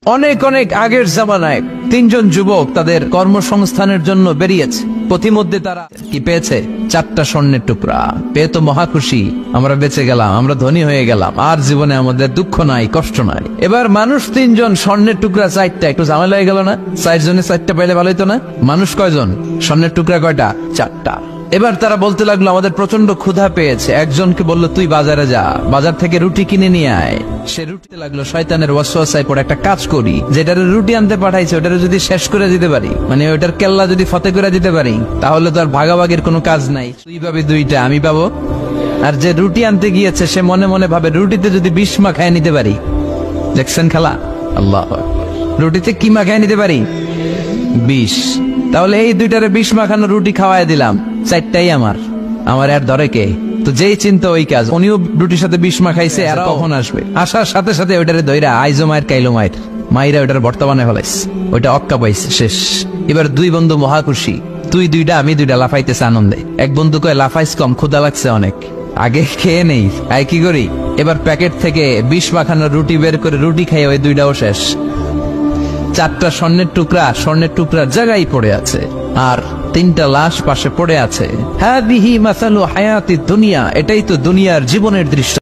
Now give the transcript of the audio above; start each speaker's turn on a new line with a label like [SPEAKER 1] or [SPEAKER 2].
[SPEAKER 1] অনেক অনেক আগের জামানায় তিনজন যুবক তাদের কর্মসংস্থানের জন্য বেরিয়েছে। পথিমধ্যে তারা কি পেয়েছে? 4টা স্বর্ণের টুকরা পেয়ে তো মহা খুশি, আমরা বেঁচে গেলাম, আমরা ধনী হয়ে গেলাম, আর জীবনে আমাদের দুঃখ নাই, কষ্ট নাই। এবার মানুষ তিনজন, স্বর্ণের টুকরা 4টা, একটু ঝামেলা হয়ে গেল না? 4 জনে 4টা পাইলে ভালো হইতো না? মানুষ কয়জন, স্বর্ণের টুকরা কয়টা? 4টা। এবার তারা বলতে লাগলো আমাদের প্রচন্ড ক্ষুধা পেয়েছে। একজনকে বলল তুই বাজারে যা, বাজার থেকে রুটি কিনে নিয়ে আয়। সে রুটিতে লাগলো, শয়তানের ওয়াসওয়াসায় পড়ে একটা কাজ করি, যেটারে রুটি আনতে পাঠাইছে ওটারে যদি শেষ করে দিতে পারি, মানে ওটার কেল্লা যদি ফতে করে দিতে পারি, তাহলে তো আর ভাগাভাগির কোনো কাজ নাই। তুই পাবি 2টা, আমি পাবো। আর যে রুটি আনতে গিয়েছে সে মনে মনে ভাবে রুটিতে যদি বিষ মাখায় নিতে পারি। দেখছেন খেলা? আল্লাহ, রুটিতে কি মাখায় নিতে পারি? বিষ। তাহলে এই 2টারে বিষ মাখানো রুটি খাওয়াই দিলাম, 4টাই আমার, আমার আর ধরে কে? তো যেই চিন্তা ওই কাজ। উনিও রুটির সাথে বিষ মাখাইছে, আর কখন আসবে? আসার সাথে সাথে ওইটারে দইরা আইজো মায়ের কাইলো মায়ের মাইরা ওইটার বর্তমানে ফলাইছে, ওইটা অক্কা পাইছে, শেষ। এবার 2 বন্ধু মহা খুশি, তুই 2টা আমি 2টা, লাফাইতেছে আনন্দে। এক বন্ধু কয় লাফাইস কম, ক্ষুধা লাগছে অনেক, আগে খেয়ে নেই। আই কি করি? এবার প্যাকেট থেকে বিষ মাখানো রুটি বের করে রুটি খাই, ওই 2টাও শেষ। 4টা স্বর্ণের টুকরা স্বর্ণের টুকরার জায়গায় পড়ে আছে, আর 3টা লাশ পাশে পড়ে আছে। হাদিহি মাসালু হায়াতি দুনিয়া, এটাই তো দুনিয়ার জীবনের দৃশ্য।